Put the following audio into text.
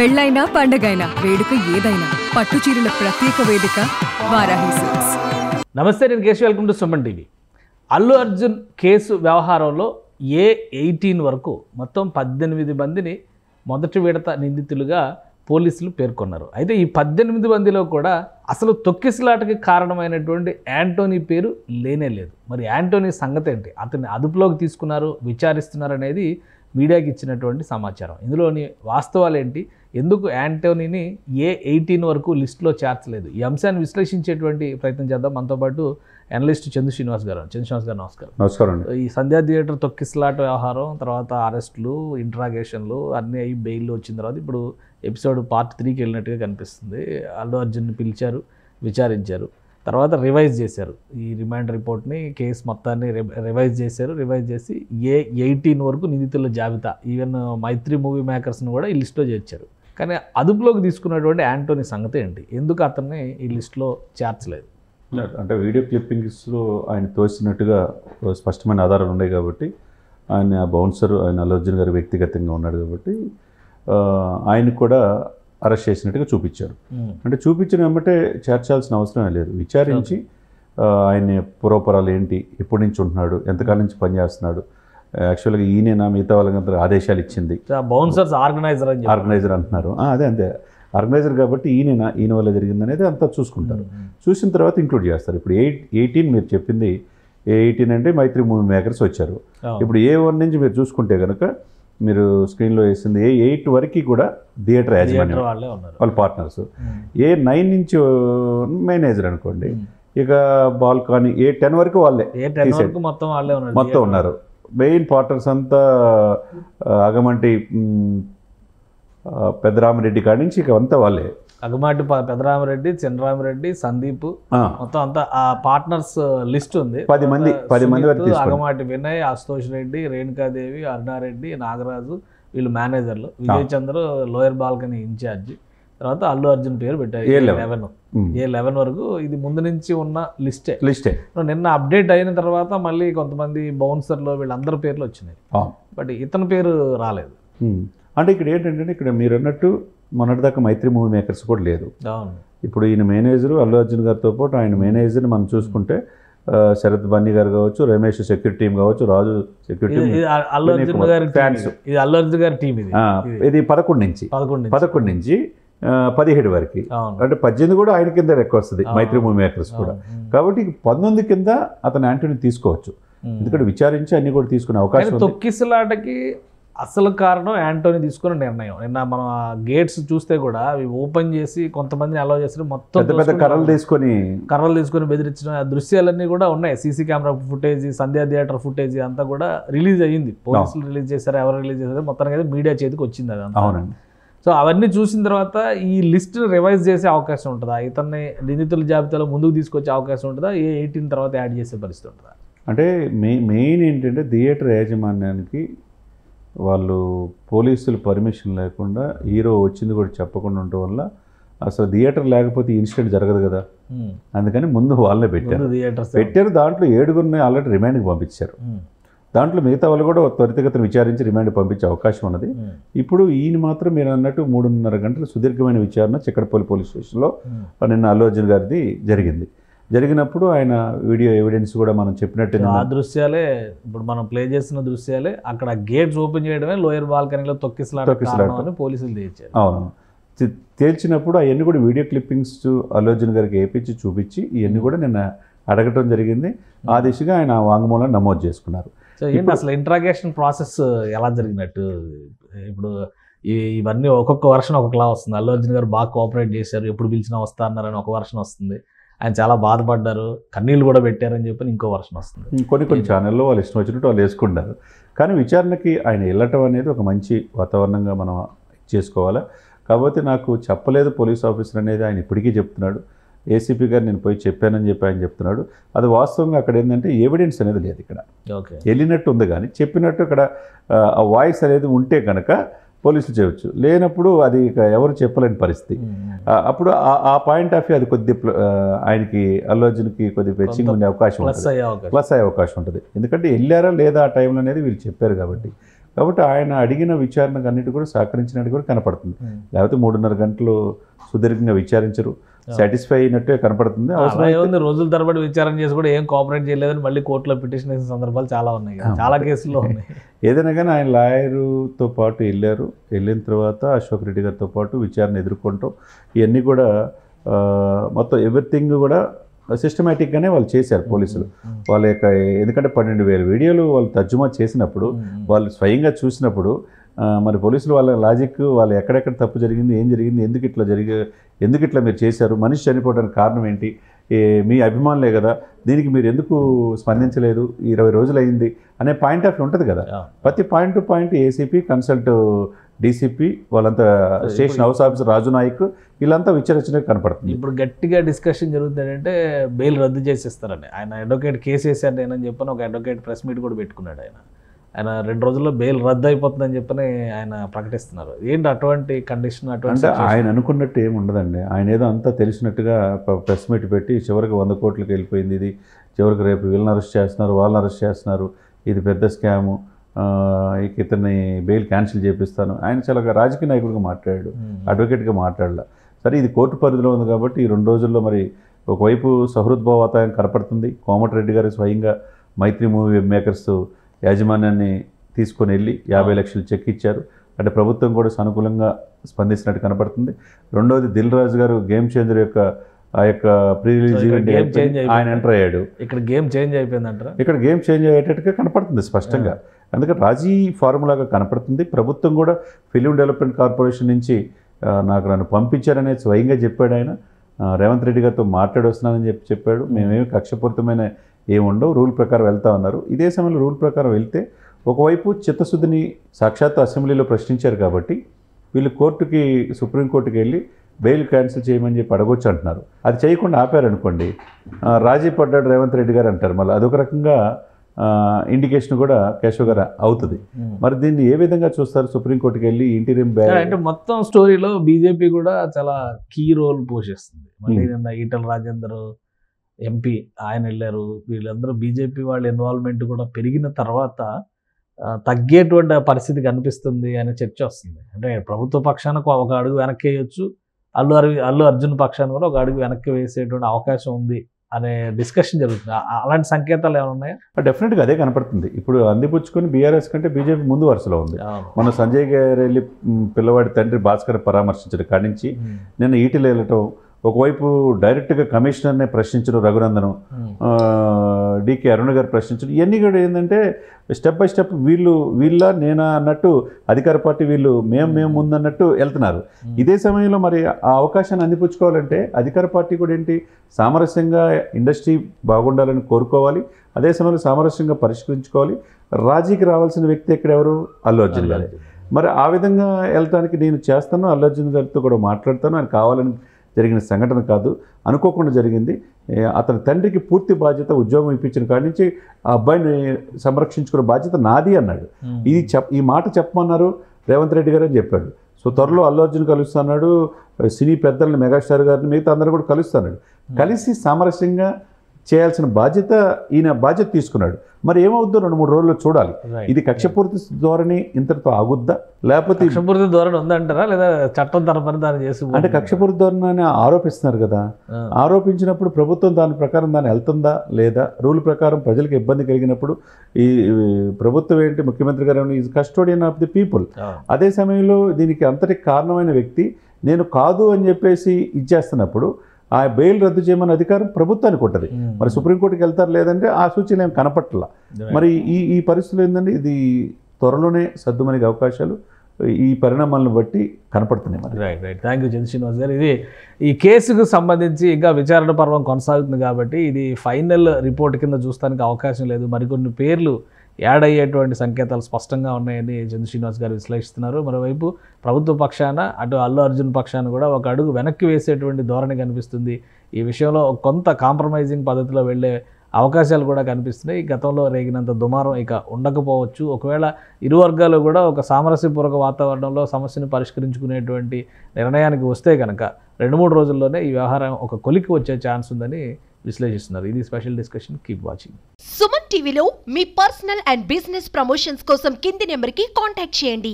పెళ్ళైనా పండగైనా వేడుక ఏదైనా పట్టు చీరల ప్రత్యేక వేదిక వారాహి సిల్క్స్. నమస్తే, నేను Keshav. Welcome to Suman TV. Allu Arjun case వ్యవహారంలో A18 వరకు మొత్తం 18 మందిని మొదటి విడత నిందితులుగా పోలీసులు పేర్కొన్నారు. అయితే ఈ 18 మందిలో కూడా అసలు తొక్కిసలాటకి కారణమైనటువంటి యాంటోనీ పేరు లేనే లేదు. మరి యాంటోనీ సంగతి ఏంటి, అతన్ని అదుపులోకి తీసుకున్నారు, విచారిస్తున్నారు అనేది మీడియాకి ఇచ్చినటువంటి సమాచారం. ఇందులోని వాస్తవాలు ఏంటి, ఎందుకు యాంటోనీని A18 వరకు లిస్టులో చేర్చలేదు, ఈ అంశాన్ని విశ్లేషించేటువంటి ప్రయత్నం చేద్దాం. మనతో పాటు అనలిస్ట్ చందు శ్రీనివాస్ గారు. నమస్కారం. నమస్కారం. ఈ సంధ్యా థియేటర్ తొక్కిసలాట వ్యవహారం తర్వాత అరెస్టులు, ఇంట్రాగేషన్లు అన్నీ అయ్యి బెయిల్ వచ్చిన తర్వాత ఇప్పుడు ఎపిసోడ్ పార్ట్ 3కి వెళ్ళినట్టుగా కనిపిస్తుంది. అల్లు అర్జున్ని పిలిచారు, విచారించారు, తర్వాత రివైజ్ చేశారు. ఈ రిమాండ్ రిపోర్ట్ని, కేసు మొత్తాన్ని రివైజ్ చేసి A18 వరకు నిందితుల జాబితా, ఈవెన్ మైత్రి మూవీ మేకర్స్ని కూడా ఈ లిస్టులో చేర్చారు. కానీ అదుపులోకి తీసుకున్నటువంటి యాంటోనీ సంగతి ఏంటి, ఎందుకు అతన్ని ఈ లిస్టులో చేర్చలేదు? అంటే వీడియో క్లిప్పింగ్స్లో ఆయన తోసినట్టుగా స్పష్టమైన ఆధారాలు ఉన్నాయి కాబట్టి, ఆయన బౌన్సర్, ఆయన అల్లు అర్జున్ గారు వ్యక్తిగతంగా ఉన్నాడు కాబట్టి ఆయన కూడా అరెస్ట్ చేసినట్టుగా చూపించారు. అంటే చూపించిన వెంబటే చేర్చాల్సిన అవసరం లేదు. విచారించి ఆయన పూర్వపరాలు ఏంటి, ఎప్పటి నుంచి ఉంటున్నాడు, ఎంతకాలం నుంచి పనిచేస్తున్నాడు, యాక్చువల్గా ఈయన మిగతా వాళ్ళందరూ ఆదేశాలు ఇచ్చింది, బౌన్సర్స్ ఆర్గనైజర్ అంటున్నారు. అదే అంతే, ఆర్గనైజర్ కాబట్టి ఈయన వల్ల జరిగిందనేది అంతా చూసుకుంటారు. చూసిన తర్వాత ఇంక్లూడ్ చేస్తారు. ఇప్పుడు 18 మీరు చెప్పింది A18 అంటే మైత్రి మూవీ మేకర్స్ వచ్చారు. ఇప్పుడు A1 నుంచి మీరు చూసుకుంటే కనుక, మీరు స్క్రీన్లో వేసింది A8 వరకు కూడా థియేటర్ యాజమాన్యం వాళ్ళ పార్ట్నర్స్. A9 నుంచి మేనేజర్ అనుకోండి. ఇక బాల్కనీ A10 వరకు వాళ్ళే మొత్తం ఉన్నారు. మెయిన్ పార్ట్నర్స్ అంతా అగమంటి పెద్దరామరెడ్డి కాడి నుంచి ఇక అంతా వాళ్ళే. అగమాటి పెద్దరామరెడ్డి, చిన్నరామరెడ్డి, సందీప్, మొత్తం అంతా ఆ పార్ట్నర్స్ లిస్ట్ ఉంది. 10 మంది అగమాటి వినయ్, అశుతోష్ రెడ్డి, రేణుకాదేవి, అరుణారెడ్డి, నాగరాజు, వీళ్ళు మేనేజర్లు. విజయ్ చంద్ర లోయర్ బాల్కనీ ఇన్ఛార్జి. తర్వాత అల్లు అర్జున్ పేరు పెట్టారు A11 వరకు. ఇది ముందు నుంచి ఉన్న లిస్టే. నిన్న అప్డేట్ అయిన తర్వాత మళ్ళీ కొంతమంది బౌన్సర్లు వీళ్ళందరి పేర్లు వచ్చినాయి, బట్ ఇతని పేరు రాలేదు. అంటే ఇక్కడ ఏంటంటే, ఇక్కడ మీరు అన్నట్టు మొన్నటిదాకా మైత్రి మూవీ మేకర్స్ కూడా లేదు. ఇప్పుడు ఈయన మేనేజరు అల్లు అర్జున్ గారితో పాటు ఆయన మేనేజర్ని మనం చూసుకుంటే శరత్ బన్నీ గారు కావచ్చు, రమేష్ సెక్యూరిటీ టీం కావచ్చు, రాజు సెక్యూరిటీ, అల్లు అర్జున్ గారి టీం. ఇది 11 నుంచి 17 వరకు. అంటే 18 కూడా ఆయన కింద లెక్క వస్తుంది మైత్రి మూవీ మేకర్స్ కూడా. కాబట్టి 19 కింద అతను యాంటోనీ తీసుకోవచ్చు, ఎందుకంటే విచారించి అన్ని కూడా తీసుకునే అవకాశం. తొక్కిసలాటకి అసలు కారణం యాంటోనీ తీసుకున్న నిర్ణయం. నిన్న మనం గేట్స్ చూస్తే కూడా అవి ఓపెన్ చేసి కొంతమందిని అలౌ చేస్తారు, మొత్తం పెద్ద కర్రలు తీసుకొని బెదిరించిన దృశ్యాలన్నీ కూడా ఉన్నాయి. సీసీ కెమెరా ఫుటేజ్, సంధ్యా థియేటర్ ఫుటేజ్ అంతా కూడా రిలీజ్ అయ్యింది. పోలీసులు రిలీజ్ చేశారు, ఎవరు రిలీజ్ చేశారు, మొత్తానికి అయితే మీడియా చేతికి వచ్చింది అదంతా. అవునండి. సో అవన్నీ చూసిన తర్వాత ఈ లిస్ట్ని రివైజ్ చేసే అవకాశం ఉంటుందా, ఇతన్ని నిందితుల జాబితాలో ముందుకు తీసుకొచ్చే అవకాశం ఉంటుందా, A18 తర్వాత యాడ్ చేసే పరిస్థితి ఉంటుందా? అంటే మెయిన్ ఏంటంటే, థియేటర్ యాజమాన్యానికి వాళ్ళు పోలీసులు పర్మిషన్ లేకుండా హీరో వచ్చింది కూడా చెప్పకుండా ఉండటం వల్ల అసలు థియేటర్ లేకపోతే ఇన్సిడెంట్ జరగదు కదా. అందుకని ముందు వాళ్ళనే పెట్టారు. దాంట్లో 7గురిని ఆల్రెడీ రిమాండ్కి పంపించారు. దాంట్లో మిగతా వాళ్ళు కూడా త్వరితగతిన విచారించి రిమాండ్ పంపించే అవకాశం ఉన్నది. ఇప్పుడు ఈయన మాత్రం మీరు అన్నట్టు 3.5 గంటల సుదీర్ఘమైన విచారణ చిక్కడపల్లి పోలీస్ స్టేషన్లో నిన్న అల్లు అర్జున్ గారిది జరిగినప్పుడు ఆయన వీడియో ఎవిడెన్స్ కూడా మనం చెప్పినట్టు ఆ దృశ్యాలే, ఇప్పుడు మనం ప్లే చేసిన దృశ్యాలే. అక్కడ గేట్స్ ఓపెన్ చేయడమే లోయర్ బాల్కనీలో తొక్కిసలాట పోలీసులు తేల్చారు. అవును, తేల్చినప్పుడు అవన్నీ కూడా వీడియో క్లిప్పింగ్స్ అల్లు అర్జున్ గారికి వేయించి చూపించి ఇవన్నీ కూడా నిన్న అడగటం జరిగింది. ఆ దిశగా ఆయన వాంగ్మూలాన్ని నమోదు చేసుకున్నారు. సో ఏంటి అసలు ఇంట్రాగేషన్ ప్రాసెస్ ఎలా జరిగినట్టు? ఇప్పుడు ఇవన్నీ ఒక్కొక్క వర్షన్ ఒక్కొక్కలా వస్తుంది. అల్లు అర్జున్ గారు బాగా కోఆపరేట్ చేశారు, ఎప్పుడు పిలిచినా వస్తా అన్నారని ఒక వర్షన్ వస్తుంది. ఆయన చాలా బాధపడ్డారు, కన్నీళ్ళు కూడా పెట్టారని చెప్పి ఇంకో వర్షన్ వస్తుంది. కొన్ని ఛానల్లో వాళ్ళు ఇష్టం వచ్చినట్టు వాళ్ళు వేసుకుంటారు. కానీ విచారణకి ఆయన వెళ్ళటం అనేది ఒక మంచి వాతావరణంగా మనం చేసుకోవాలి. కాకపోతే నాకు చెప్పలేదు పోలీస్ ఆఫీసర్ అనేది ఆయన ఇప్పటికీ చెప్తున్నాడు. ఏసీపీ గారు నేను పోయి చెప్పానని చెప్పి ఆయన చెప్తున్నాడు. అది వాస్తవంగా అక్కడ ఏంటంటే ఎవిడెన్స్ అనేది లేదు. ఇక్కడ వెళ్ళినట్టు ఉంది కానీ చెప్పినట్టు అక్కడ ఆ వాయిస్ అనేది ఉంటే కనుక పోలీసులు చేయవచ్చు, లేనప్పుడు అది ఇక ఎవరు చెప్పలేని పరిస్థితి. అప్పుడు ఆ పాయింట్ ఆఫ్ వ్యూ అది కొద్ది ఆయనకి అల్లు అర్జున్కి కొద్ది ఫెచ్చింగ్ ఉండే అవకాశం ఉంటుంది, ప్లస్ అయ్యే అవకాశం ఉంటుంది. ఎందుకంటే వెళ్ళారా లేదా ఆ టైంలో అనేది వీళ్ళు చెప్పారు కాబట్టి కాబట్టి ఆయన అడిగిన విచారణకు అన్నిటి కూడా సహకరించినట్టు కూడా కనపడుతుంది. లేకపోతే 3.5 గంటలు సుదీర్ఘంగా విచారించరు, సాటిస్ఫై అయినట్టే కనపడుతుంది. అవసరం రోజుల తరబడి విచారణ చేసి కూడా ఏం కోఆపరేట్ చేయలేదని మళ్ళీ కోర్టులో పిటిషన్ వేసిన సందర్భాలు చాలా ఉన్నాయి, చాలా కేసుల్లో ఉన్నాయి. ఏదైనా కానీ ఆయన లాయరుతో పాటు వెళ్ళిన తర్వాత అశోక్ రెడ్డి గారితో పాటు విచారణ ఎదుర్కొంటాం, ఇవన్నీ కూడా మొత్తం ఎవ్రీథింగ్ కూడా సిస్టమేటిక్గానే వాళ్ళు చేశారు పోలీసులు. వాళ్ళ యొక్క ఎందుకంటే 12,000 వీడియోలు వాళ్ళు తర్జుమా చేసినప్పుడు, వాళ్ళు స్వయంగా చూసినప్పుడు మరి పోలీసులు వాళ్ళ లాజిక్, వాళ్ళు ఎక్కడెక్కడ తప్పు జరిగింది, ఏం జరిగింది, ఎందుకు ఇట్లా మీరు చేశారు, మనిషి చనిపోవడానికి కారణం ఏంటి, మీ అభిమానులే కదా, దీనికి మీరు ఎందుకు స్పందించలేదు, 20 రోజులు అయింది అనే పాయింట్ ఆఫ్ ఉంటుంది కదా. ప్రతి point to point ACP, consult DCP, వాళ్ళంతా స్టేషన్ హౌస్ ఆఫీసర్ రాజు నాయక్, వీళ్ళంతా విచారించడం కనపడుతుంది. ఇప్పుడు గట్టిగా డిస్కషన్ జరుగుతుందంటే బెయిల్ రద్దు చేసేస్తారని. ఆయన అడ్వకేట్ కేసు వేసారు నేనని చెప్పని ఒక అడ్వకేట్ ప్రెస్ మీట్ కూడా పెట్టుకున్నాడు. ఆయన 2 రోజుల్లో బెయిల్ రద్దు అయిపోతుందని చెప్పని ఆయన ప్రకటిస్తున్నారు. ఏంటి అటువంటి కండిషన్? అంటే ఆయన అనుకున్నట్టు ఏమి ఉండదండి. ఆయన ఏదో అంతా తెలిసినట్టుగా ప్రెస్ మీట్ పెట్టి చివరికి 100 కోట్లకి వెళ్ళిపోయింది ఇది, చివరికి రేపు వీళ్ళని అరెస్ట్ చేస్తున్నారు, వాళ్ళని అరెస్ట్ చేస్తున్నారు, ఇది పెద్ద స్కాము, ఇతన్ని బెయిల్ క్యాన్సిల్ చేపిస్తాను. ఆయన చాలా రాజకీయ నాయకుడిగా మాట్లాడాడు, అడ్వకేట్గా మాట్లాడలే. సరే ఇది కోర్టు పరిధిలో ఉంది కాబట్టి ఈ 2 రోజుల్లో మరి ఒకవైపు సహృద్భావ వాతావరణం కనపడుతుంది. కోమటిరెడ్డి గారు స్వయంగా మైత్రి మూవీ మేకర్స్ యాజమాన్యాన్ని తీసుకొని వెళ్ళి 50 లక్షలు చెక్ ఇచ్చారు. అంటే ప్రభుత్వం కూడా సానుకూలంగా స్పందించినట్టు కనపడుతుంది. రెండవది దిల్ రాజు గారు గేమ్ చేంజర్ యొక్క ఆ యొక్క ప్రీ రిలీజ్ ఈవెంట్ ఆయన ఎంటర్ అయ్యాడు. ఇక్కడ గేమ్ చేంజ్ అయిపోయిందంటారా? ఇక్కడ గేమ్ చేంజ్ అయ్యేటట్టుగా కనపడుతుంది స్పష్టంగా. అందుకని రాజీ ఫార్ములాగా కనపడుతుంది. ప్రభుత్వం కూడా ఫిలిం డెవలప్మెంట్ కార్పొరేషన్ నుంచి నన్ను పంపించారనేది స్వయంగా చెప్పాడు ఆయన. రేవంత్ రెడ్డి గారితో మాట్లాడొస్తున్నానని చెప్పాడు. మేమేమి కక్షపూరితమైన ఏముండవు, రూల్ ప్రకారం వెళ్తా ఉన్నారు. ఇదే సమయంలో రూల్ ప్రకారం వెళ్తే ఒకవైపు చిత్తశుద్ధిని సాక్షాత్తు అసెంబ్లీలో ప్రశ్నించారు కాబట్టి వీళ్ళు సుప్రీంకోర్టుకి వెళ్ళి బెయిల్ క్యాన్సిల్ చేయమని చెప్పి అడగొచ్చు అంటున్నారు. అది చేయకుండా ఆపారనుకోండి, రాజీ పడ్డాడు రేవంత్ రెడ్డి గారు అంటారు. మళ్ళీ అదొక రకంగా ఇండికేషన్ కూడా కేశవ్ గారు అవుతుంది. మరి దీన్ని ఏ విధంగా చూస్తారు? సుప్రీంకోర్టుకి వెళ్ళి ఇంటీరియం అంటే మొత్తం స్టోరీలో బీజేపీ కూడా చాలా కీ రోల్ పోషిస్తుంది. మళ్ళీ నిన్న ఈటల రాజేందర్ ఎంపీ ఆయన వెళ్ళారు. వీళ్ళందరూ బీజేపీ వాళ్ళ ఇన్వాల్వ్మెంట్ కూడా పెరిగిన తర్వాత తగ్గేటువంటి పరిస్థితి కనిపిస్తుంది అనే చర్చ వస్తుంది. అంటే ప్రభుత్వ పక్షానికి ఒక అడుగు వెనక్కి వేయొచ్చు, అల్లు అర్జున్ పక్షాన్ని కూడా ఒక అడుగు వెనక్కి వేసేటువంటి అవకాశం ఉంది అనే డిస్కషన్ జరుగుతుంది. అలాంటి సంకేతాలు ఏమైనా ఉన్నాయా? డెఫినెట్గా అదే కనపడుతుంది. ఇప్పుడు అందిపుచ్చుకొని బీఆర్ఎస్ కంటే బీజేపీ ముందు వరుసలో ఉంది. మన సంజయ్ గారు వెళ్ళి పిల్లవాడి తండ్రి భాస్కర్ పరామర్శించడం కాడి నుంచి నిన్న ఈటీలు వెళ్ళటం, ఒకవైపు డైరెక్ట్గా కమిషనర్నే ప్రశ్నించడం రఘునందనం, డికే అరుణ్ గారు ప్రశ్నించడం, ఇవన్నీ కూడా ఏంటంటే స్టెప్ బై స్టెప్ వీళ్ళ నేనా అన్నట్టు అధికార పార్టీ మేము ముందన్నట్టు వెళ్తున్నారు. ఇదే సమయంలో మరి ఆ అవకాశాన్ని అందిపుచ్చుకోవాలంటే అధికార పార్టీ కూడా ఏంటి, సామరస్యంగా ఇండస్ట్రీ బాగుండాలని కోరుకోవాలి, అదే సమయంలో సామరస్యంగా పరిష్కరించుకోవాలి. రాజీకి రావాల్సిన వ్యక్తి ఎక్కడెవరు? అల్లు అర్జున్ గారు. మరి ఆ విధంగా వెళ్ళటానికి నేను చేస్తాను, అల్లు అర్జున్ గారితో కూడా మాట్లాడతాను. ఆయన కావాలని జరిగిన సంఘటన కాదు, అనుకోకుండా జరిగింది. అతని తండ్రికి పూర్తి బాధ్యత, ఉద్యోగం ఇప్పించిన కాడి నుంచి ఆ అబ్బాయిని సంరక్షించుకునే బాధ్యత నాది అన్నాడు. ఈ మాట చెప్పమన్నారు రేవంత్ రెడ్డి గారు అని చెప్పాడు. సో త్వరలో అల్లు అర్జున్ కలుస్తున్నాడు, సినీ పెద్దల్ని, మెగాస్టార్ గారిని, మిగతా అందరూ కూడా కలుస్తున్నాడు. కలిసి సామరస్యంగా చేయాల్సిన ఈయన బాధ్యత తీసుకున్నాడు. మరి ఏమవుద్దో 2-3 రోజుల్లో చూడాలి. ఇది కక్షపూర్తి ధోరణి ఇంతటితో ఆగుద్దా, లేకపోతే కక్షపూర్తి ధోరణి ఉందంటారా, లేదా చట్టం తరపున దాన్ని చేసి అంటే కక్షపూర్తి ధోరణి ఆరోపిస్తున్నారు కదా. ఆరోపించినప్పుడు ప్రభుత్వం దాని ప్రకారం దాన్ని వెళ్తుందా లేదా? రూల్ ప్రకారం ప్రజలకు ఇబ్బంది కలిగినప్పుడు ఈ ప్రభుత్వం ఏంటి, ముఖ్యమంత్రి గారు is custodian of the people. అదే సమయంలో దీనికి అంతటికి కారణమైన వ్యక్తి నేను కాదు అని చెప్పేసి ఇచ్చేస్తున్నప్పుడు ఆ బెయిల్ రద్దు చేయమని అధికారం ప్రభుత్వానికి ఉంటుంది. మరి సుప్రీంకోర్టుకి వెళ్తారు, లేదంటే ఆ సూచన ఏం కనపట్ల. మరి ఈ పరిస్థితులు ఏంటంటే ఇది త్వరలోనే సర్దుమనిగే అవకాశాలు ఈ పరిణామాలను బట్టి కనపడుతున్నాయి. మరి రైట్. థ్యాంక్ యూ చంద్ర శ్రీనివాస్ గారు. ఇది ఈ కేసుకు సంబంధించి ఇంకా విచారణ పర్వం కొనసాగుతుంది కాబట్టి ఇది ఫైనల్ రిపోర్ట్ కింద చూస్తానికి అవకాశం లేదు. మరికొన్ని పేర్లు యాడ్ అయ్యేటువంటి సంకేతాలు స్పష్టంగా ఉన్నాయని చంద్ర శ్రీనివాస్ గారు విశ్లేషిస్తున్నారు. మరోవైపు ప్రభుత్వ పక్షాన అటు అల్లు అర్జున్ పక్షాన కూడా ఒక అడుగు వెనక్కి వేసేటువంటి ధోరణి కనిపిస్తుంది. ఈ విషయంలో కొంత కాంప్రమైజింగ్ పద్ధతిలో వెళ్ళే అవకాశాలు కూడా కనిపిస్తున్నాయి. గతంలో రేగినంత దుమారం ఇక ఉండకపోవచ్చు. ఒకవేళ ఇరు వర్గాలు కూడా ఒక సామరస్యపూర్వక వాతావరణంలో సమస్యను పరిష్కరించుకునేటువంటి నిర్ణయానికి వస్తే కనుక 2-3 రోజుల్లోనే ఈ వ్యవహారం ఒక కొలికి వచ్చే ఛాన్స్ ఉందని విశ్లేషిస్తున్నారు. ఇది special discussion. Keep watching. Suman టీవీలో మీ పర్సనల్ అండ్ బిజినెస్ ప్రమోషన్స్ కోసం కింది నెంబర్కి కాంటాక్ట్ చేయండి.